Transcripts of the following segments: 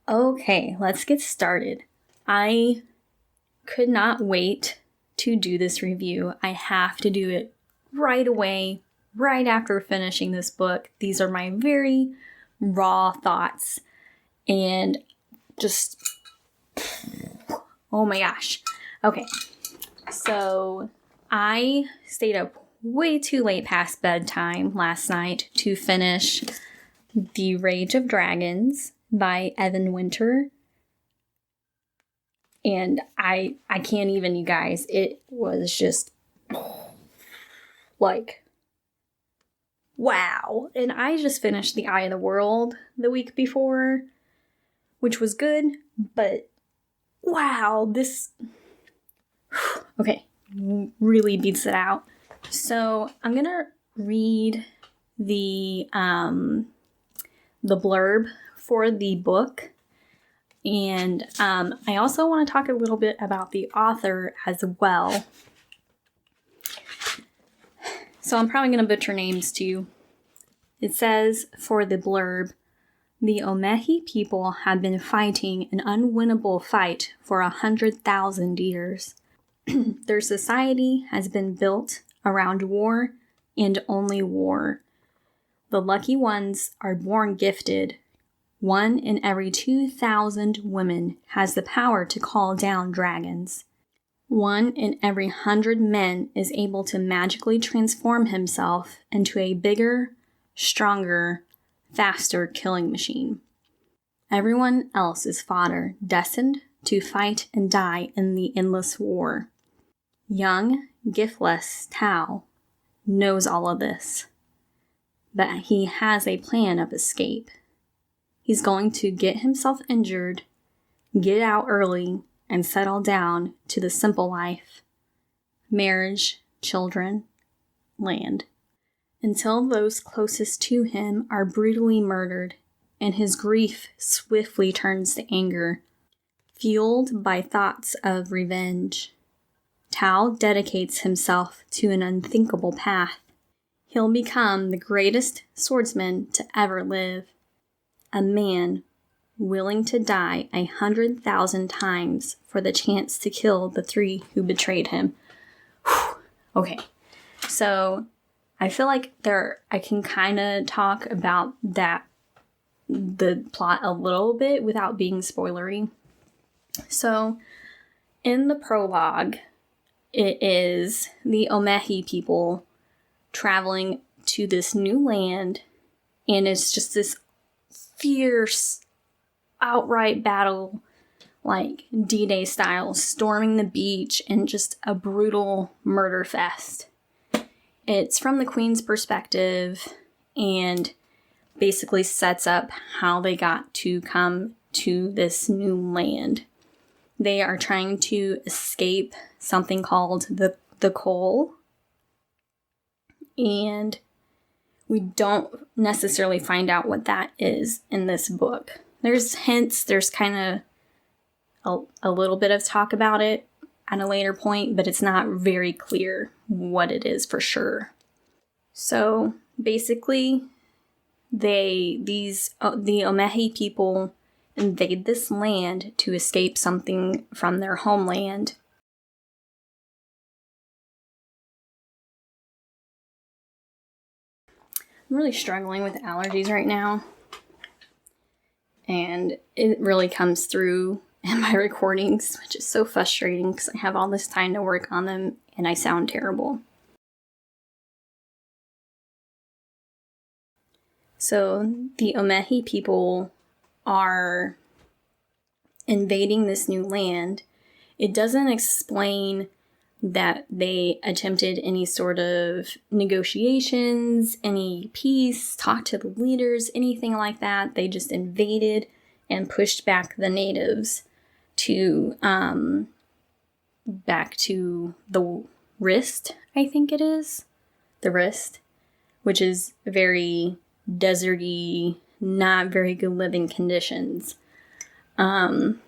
Okay, let's get started. I could not wait to do this review. I have to do it right away, right after finishing this book. These are my very raw thoughts and just, oh my gosh. Okay, so I stayed up way too late past bedtime last night to finish The Rage of Dragons by Evan Winter. And I can't even, you guys, it was just like, wow. And I just finished The Eye of the World the week before, which was good, but wow, this, okay, really beats it out. So I'm gonna read the blurb for the book. And I also want to talk a little bit about the author as well. So I'm probably going to butcher names too. It says, for the blurb, the Omehi people have been fighting an unwinnable fight for 100,000 years. Their society has been built around war and only war. The lucky ones are born gifted. 1 in every 2,000 women has the power to call down dragons. 1 in every 100 men is able to magically transform himself into a bigger, stronger, faster killing machine. Everyone else is fodder, destined to fight and die in the endless war. Young, giftless Tao knows all of this, but he has a plan of escape. He's going to get himself injured, get out early, and settle down to the simple life. Marriage, children, land. Until those closest to him are brutally murdered, and his grief swiftly turns to anger, fueled by thoughts of revenge. Tao dedicates himself to an unthinkable path. He'll become the greatest swordsman to ever live. A man willing to die 100,000 times for the chance to kill the 3 who betrayed him. Whew. Okay, so I feel like I can kind of talk about the plot a little bit without being spoilery. So in the prologue, it is the Omehi people traveling to this new land, and it's just this fierce, outright battle, like D-Day style, storming the beach and just a brutal murder fest. It's from the Queen's perspective and basically sets up how they got to come to this new land. They are trying to escape something called the Coal, and we don't necessarily find out what that is in this book. There's hints, there's kind of a little bit of talk about it at a later point, but it's not very clear what it is for sure. So basically, the Omehi people invade this land to escape something from their homeland. I'm really struggling with allergies right now, and it really comes through in my recordings, which is so frustrating because I have all this time to work on them and I sound terrible. So the Omehi people are invading this new land. It doesn't explain that they attempted any sort of negotiations, any peace, talked to the leaders, anything like that. They just invaded and pushed back the natives to back to the Rist, I think it is. The Rist, which is very deserty, not very good living conditions. And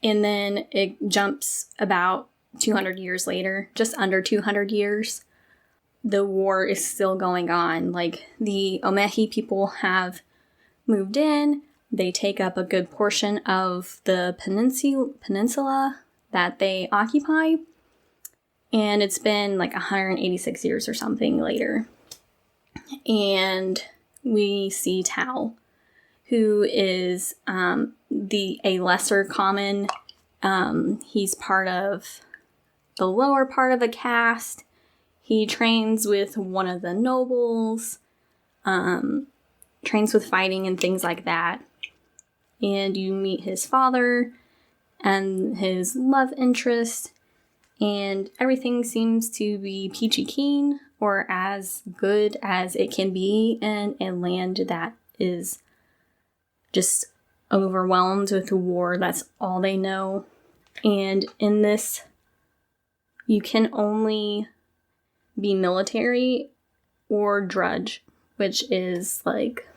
then it jumps about 200 years later, just under 200 years. The war is still going on. Like, the Omehi people have moved in, They take up a good portion of the peninsula that they occupy. And it's been like 186 years or something later. And we see Tao, who is a lesser common. He's part of the lower part of a caste. He trains with one of the nobles, trains with fighting and things like that. And you meet his father and his love interest, and everything seems to be peachy keen, or as good as it can be in a land that is just overwhelmed with war. That's all they know. And in this, you can only be military or drudge, which is like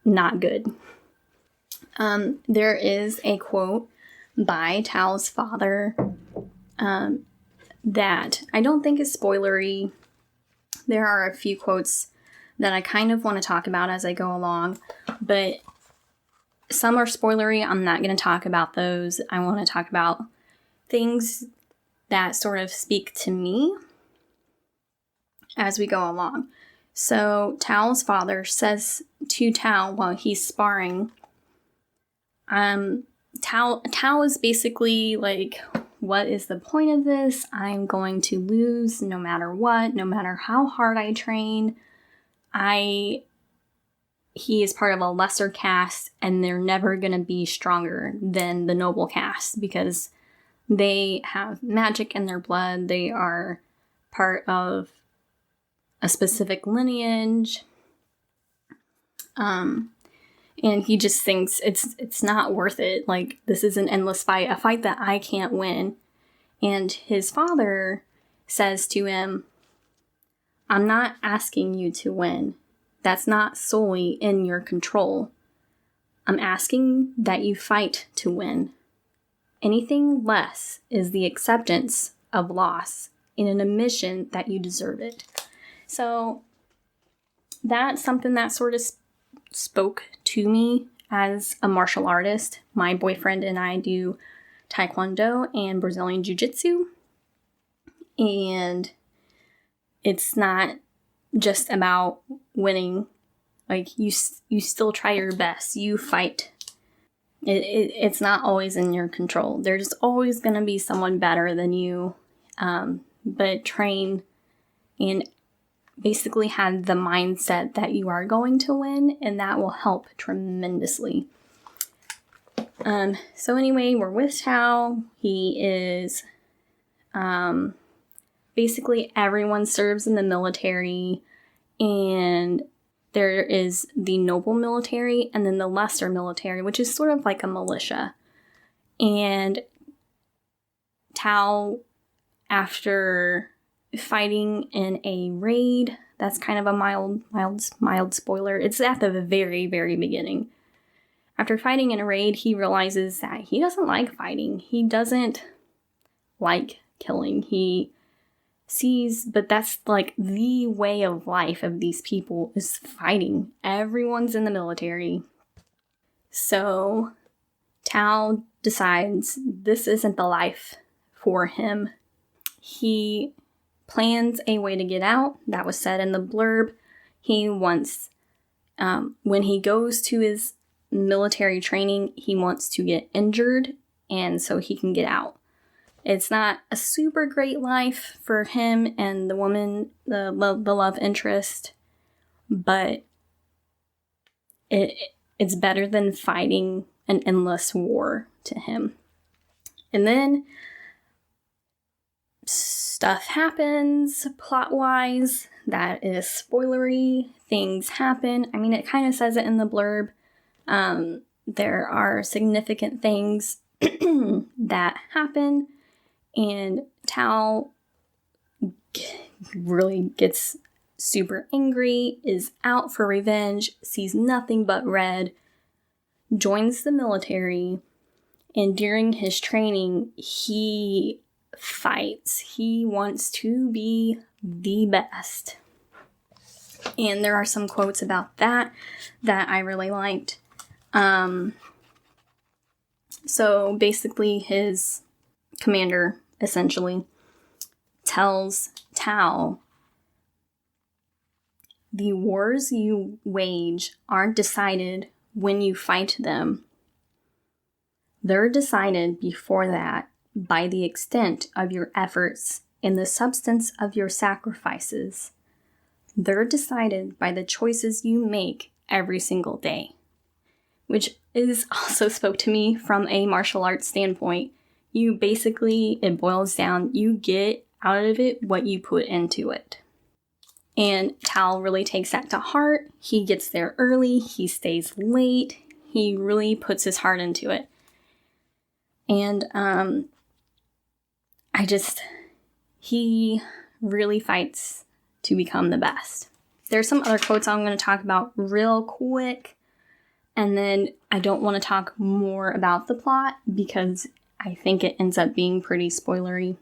not good. There is a quote by Tao's father that I don't think is spoilery. There are a few quotes that I kind of want to talk about as I go along, but some are spoilery. I'm not going to talk about those. I want to talk about things that sort of speak to me as we go along. So Tao's father says to Tao while he's sparring, Tao is basically like, what is the point of this? I'm going to lose no matter what, no matter how hard I train. He is part of a lesser caste, and they're never going to be stronger than the noble caste because they have magic in their blood. They are part of a specific lineage. And he just thinks it's not worth it. Like, this is an endless fight, a fight that I can't win. And his father says to him, I'm not asking you to win. That's not solely in your control. I'm asking that you fight to win. Anything less is the acceptance of loss in an admission that you deserve it. So that's something that sort of spoke to me as a martial artist. My boyfriend and I do Taekwondo and Brazilian Jiu-Jitsu. And it's not just about winning. Like, you still try your best. You fight. It's not always in your control. There's always going to be someone better than you. But train and basically have the mindset that you are going to win, and that will help tremendously. So anyway, we're with Tao. He is, basically everyone serves in the military, and there is the noble military and then the lesser military, which is sort of like a militia. And Tao, after fighting in a raid, that's kind of a mild spoiler. It's at the very, very beginning. After fighting in a raid, he realizes that he doesn't like fighting. He doesn't like killing. He sees, but that's like the way of life of these people is fighting. Everyone's in the military. So Tao decides this isn't the life for him. He plans a way to get out. That was said in the blurb. He wants, when he goes to his military training, he wants to get injured, and so he can get out. It's not a super great life for him and the woman, the love interest, but it's better than fighting an endless war to him. And then stuff happens plot-wise that is spoilery. Things happen. I mean, it kind of says it in the blurb. There are significant things that happen, and Tao really gets super angry, is out for revenge, sees nothing but red, joins the military, and during his training, he fights. He wants to be the best. And there are some quotes about that I really liked. So basically his commander essentially tells Tao, the wars you wage aren't decided when you fight them. They're decided before that by the extent of your efforts and the substance of your sacrifices. They're decided by the choices you make every single day. Which is also spoke to me from a martial arts standpoint. You basically, it boils down, you get out of it what you put into it. And Tao really takes that to heart. He gets there early, he stays late, he really puts his heart into it. And he really fights to become the best. There's some other quotes I'm going to talk about real quick. And then I don't want to talk more about the plot because I think it ends up being pretty spoilery.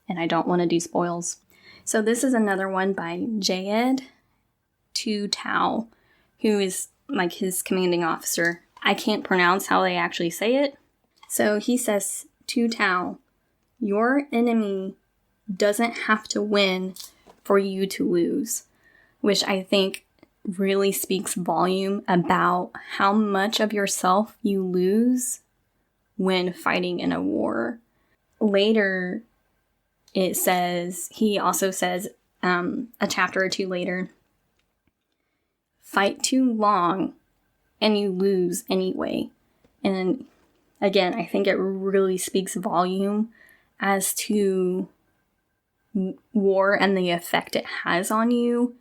And I don't want to do spoils. So this is another one by Jayed to Tao, who is like his commanding officer. I can't pronounce how they actually say it. So he says to Tao, your enemy doesn't have to win for you to lose, which I think really speaks volume about how much of yourself you lose when fighting in a war. Later, he also says, a chapter or two later, fight too long and you lose anyway. And again, I think it really speaks volume as to war and the effect it has on you.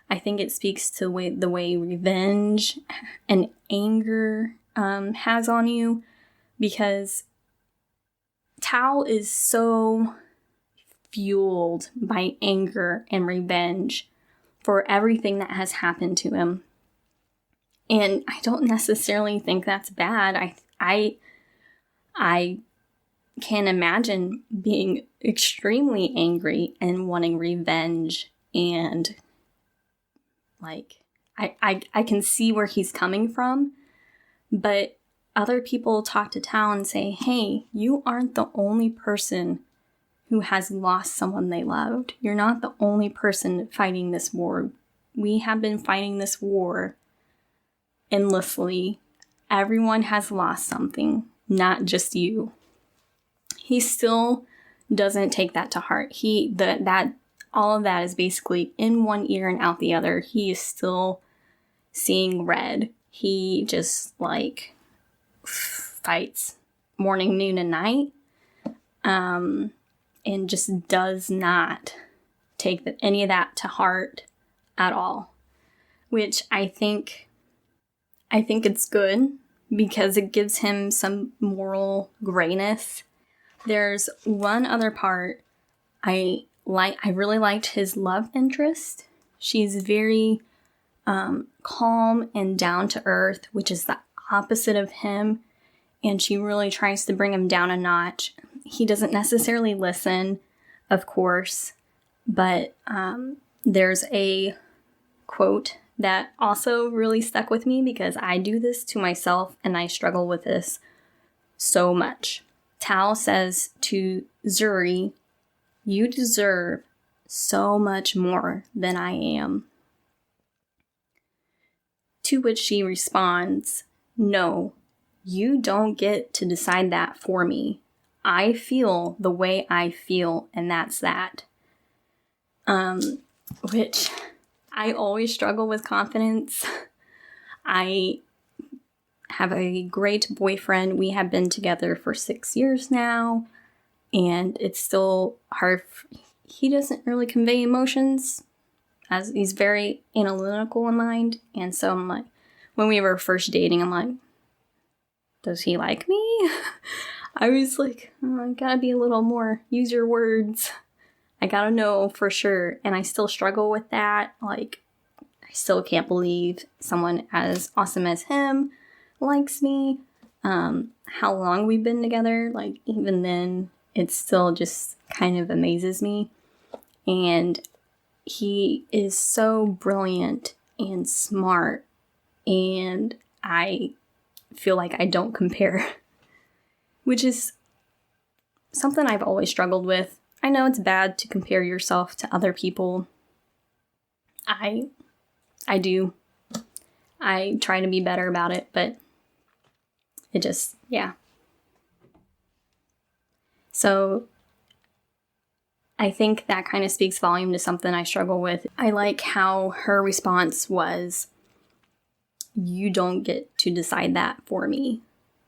I think it speaks to the way revenge and anger has on you, because Tao is so fueled by anger and revenge for everything that has happened to him. And I don't necessarily think that's bad. I can imagine being extremely angry and wanting revenge, and like I can see where he's coming from, but other people talk to Tao and say, hey, you aren't the only person who has lost someone they loved. You're not the only person fighting this war. We have been fighting this war endlessly. Everyone has lost something, not just you. He still doesn't take that to heart. All of that is basically in one ear and out the other. He is still seeing red. He just fights morning, noon, and night. And just does not take any of that to heart at all. Which I think it's good because it gives him some moral grayness. There's one other part I really liked his love interest. She's very calm and down to earth, which is the opposite of him. And she really tries to bring him down a notch. He doesn't necessarily listen, of course, but there's a quote that also really stuck with me because I do this to myself and I struggle with this so much. Tao says to Zuri, you deserve so much more than I am. To which she responds, no, you don't get to decide that for me. I feel the way I feel, and that's that. Which I always struggle with confidence. I have a great boyfriend. We have been together for 6 years now, and it's still hard. He doesn't really convey emotions, as he's very analytical in mind. And so I'm like, when we were first dating, I'm like, does he like me? I was like, oh, I gotta be a little more, use your words. I gotta know for sure. And I still struggle with that. Like, I still can't believe someone as awesome as him likes me. How long we've been together, like, even then, it still just kind of amazes me. And he is so brilliant and smart, and I feel like I don't compare, which is something I've always struggled with. I know it's bad to compare yourself to other people. I do. I try to be better about it, but it just, yeah. So I think that kind of speaks volume to something I struggle with. I like how her response was, you don't get to decide that for me.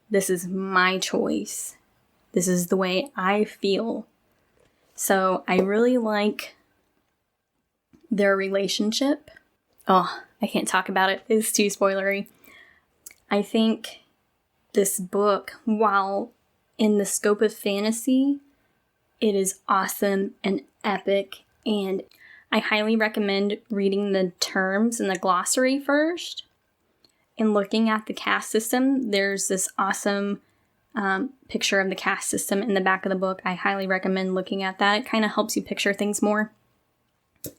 This is my choice. This is the way I feel. So I really like their relationship. Oh, I can't talk about it. It's too spoilery. I think this book, while in the scope of fantasy, it is awesome and epic, and I highly recommend reading the terms in the glossary first and looking at the caste system. There's this awesome picture of the caste system in the back of the book. I highly recommend looking at that. It kind of helps you picture things more.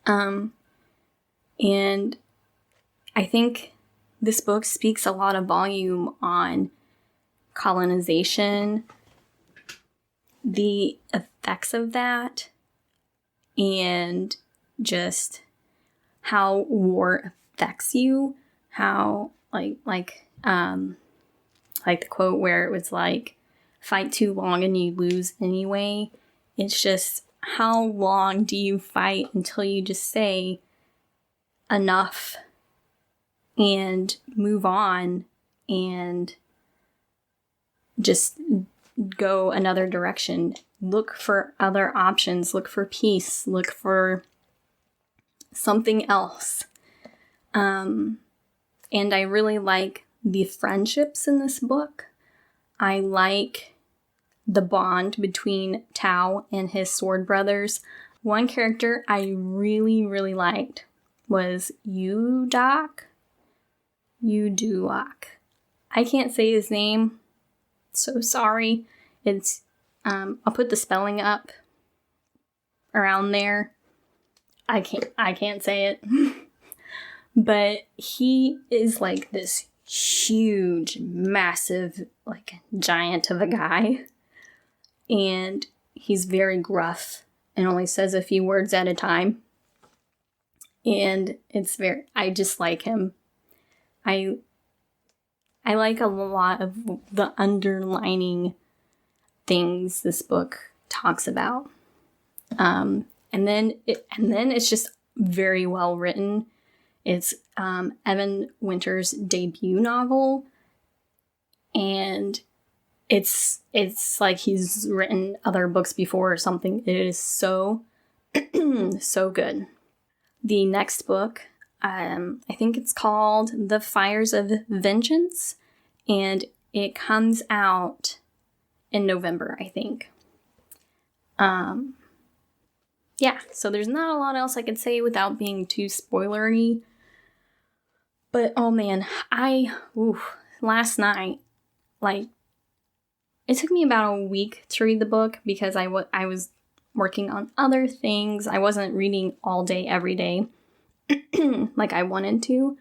And I think this book speaks a lot of volume on colonization, the effects of that, and just how war affects you. How like the quote where it was like, fight too long and you lose anyway. It's just, how long do you fight until you just say enough and move on and just go another direction? Look for other options. Look for peace. Look for something else. And I really like the friendships in this book. I like the bond between Tao and his sword brothers. One character I really, really liked was Uduak. I can't say his name. So sorry. It's I'll put the spelling up around there. I can't say it. But he is like this huge, massive, like giant of a guy. And he's very gruff and only says a few words at a time. And I just like him. I like a lot of the underlining things this book talks about. And then it's just very well written. It's Evan Winter's debut novel, and it's like he's written other books before or something. It is so so good. The next book, I think it's called The Fires of Vengeance, and it comes out in November, I think. Yeah, so there's not a lot else I could say without being too spoilery. But oh man, last night, like, it took me about a week to read the book because I was working on other things. I wasn't reading all day, every day, like I wanted to.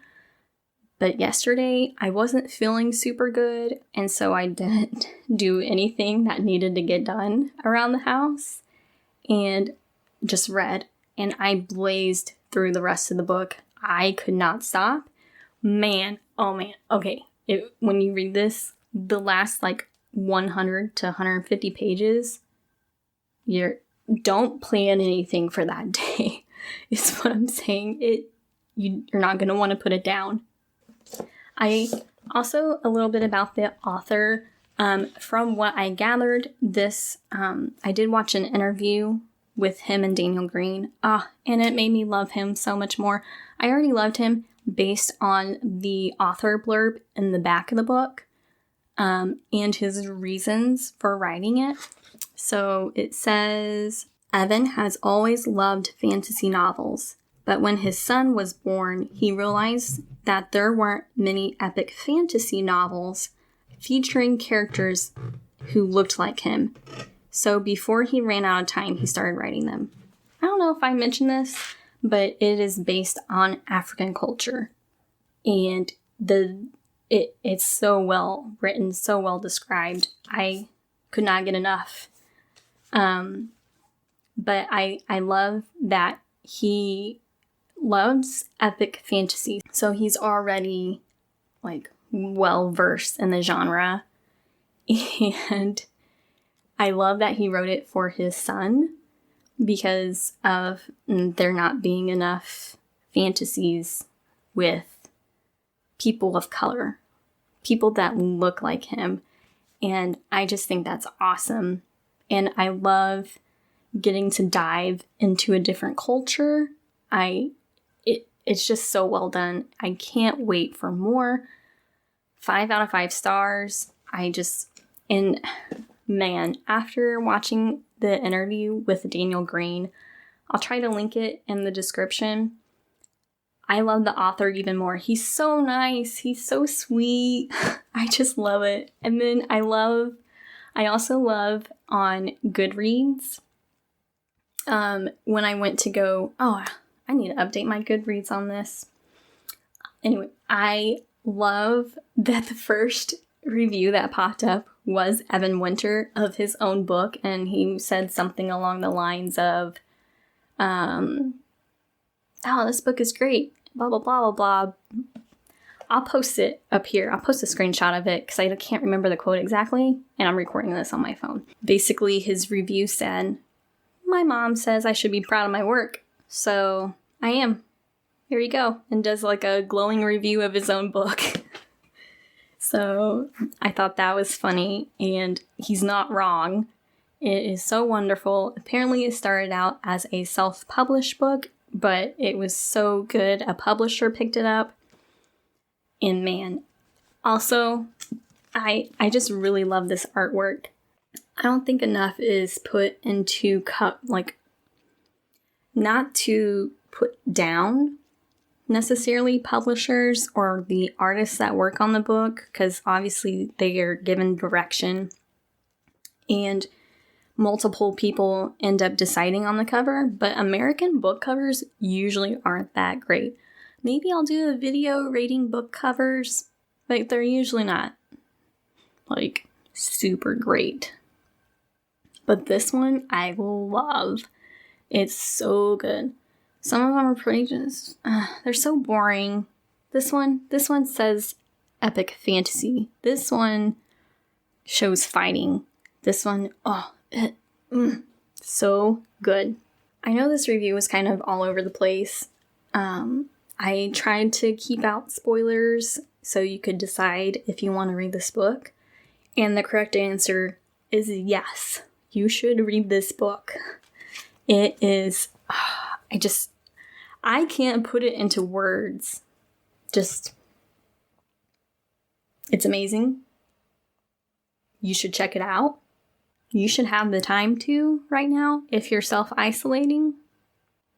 But yesterday, I wasn't feeling super good, and so I didn't do anything that needed to get done around the house, and just read. And I blazed through the rest of the book. I could not stop. Man, oh man, okay. When you read this, the last like 100 to 150 pages, don't plan anything for that day, is what I'm saying. You're not going to want to put it down. I also, a little bit about the author. From what I gathered, I did watch an interview with him and Daniel Green. And it made me love him so much more. I already loved him based on the author blurb in the back of the book, and his reasons for writing it. So it says, Evan has always loved fantasy novels, but when his son was born, he realized that there weren't many epic fantasy novels featuring characters who looked like him. So before he ran out of time, he started writing them. I don't know if I mentioned this, but it is based on African culture. And it's so well written, so well described. I could not get enough. But I love that he loves epic fantasy. So he's already like well versed in the genre. And I love that he wrote it for his son because of there not being enough fantasies with people of color, people that look like him. And I just think that's awesome. And I love getting to dive into a different culture. It's just so well done. I can't wait for more. 5 out of 5 stars. And man, after watching the interview with Daniel Green, I'll try to link it in the description. I love the author even more. He's so nice. He's so sweet. I just love it. And then I also love on Goodreads. When I went to go, I need to update my Goodreads on this. Anyway, I love that the first review that popped up was Evan Winter of his own book, and he said something along the lines of, this book is great, blah, blah, blah, blah, blah. I'll post it up here. I'll post a screenshot of it because I can't remember the quote exactly, and I'm recording this on my phone. Basically, his review said, "My mom says I should be proud of my work, so I am. Here you go," and does like a glowing review of his own book. So I thought that was funny, and he's not wrong. It is so wonderful. Apparently it started out as a self-published book, but it was so good a publisher picked it up. And man, also, I just really love this artwork. I don't think enough is put into not to put down necessarily publishers or the artists that work on the book, because obviously they are given direction and multiple people end up deciding on the cover, but American book covers usually aren't that great. Maybe I'll do a video rating book covers, but they're usually not like super great. But this one I love. It's so good. Some of them are pretty just, they're so boring. This one says epic fantasy. This one shows fighting. This one, so good. I know this review was kind of all over the place. I tried to keep out spoilers so you could decide if you want to read this book. And the correct answer is yes. You should read this book. It is, I can't put it into words. It's amazing. You should check it out. You should have the time to right now if you're self-isolating.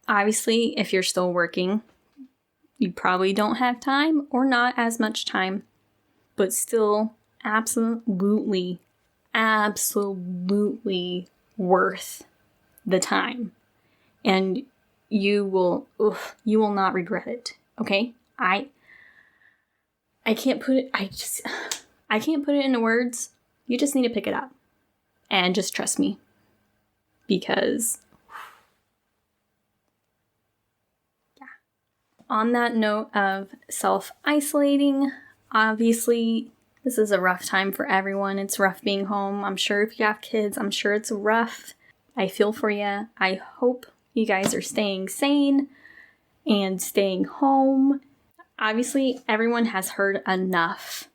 Obviously, if you're still working, you probably don't have time or not as much time, but still absolutely worth the time. And you will not regret it. Okay? I can't put it, I can't put it into words. You just need to pick it up and just trust me, because on that note of self-isolating, obviously this is a rough time for everyone. It's rough being home. I'm sure if you have kids, I'm sure it's rough. I feel for you. I hope you guys are staying sane and staying home. Obviously, everyone has heard enough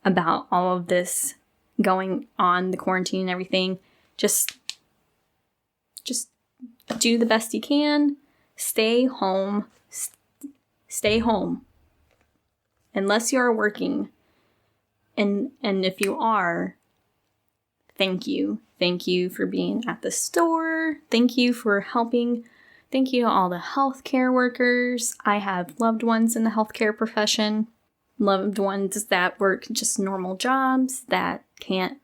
about all of this going on, the quarantine and everything. Just do the best you can. Stay home. Stay home. Unless you are working. And if you are, thank you. Thank you for being at the store. Thank you for helping. Thank you to all the healthcare workers. I have loved ones in the healthcare profession. Loved ones that work just normal jobs that can't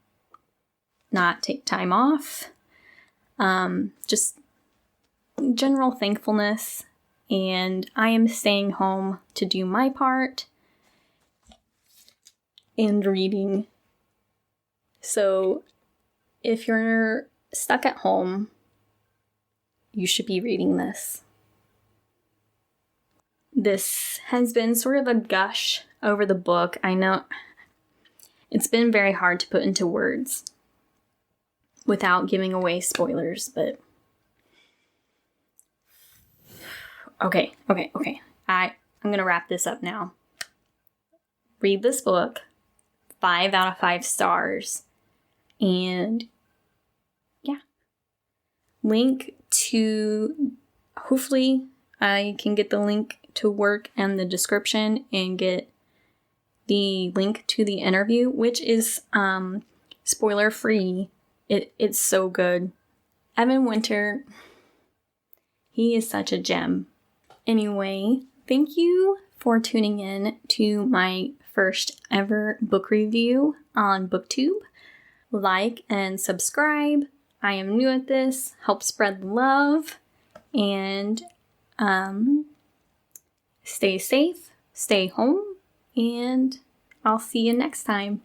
not take time off. Just general thankfulness and I am staying home to do my part and reading. So if you're stuck at home, you should be reading this. This has been sort of a gush over the book. I know it's been very hard to put into words without giving away spoilers, but okay. I'm gonna wrap this up now. Read this book, 5 out of 5 stars, and yeah. Link to, hopefully I can get the link to work and the description and get the link to the interview, which is spoiler free. It's so good. Evan Winter, he is such a gem. Anyway, thank you for tuning in to my first ever book review on BookTube. Like and subscribe. I am new at this. Help spread the love. And stay safe, stay home, and I'll see you next time.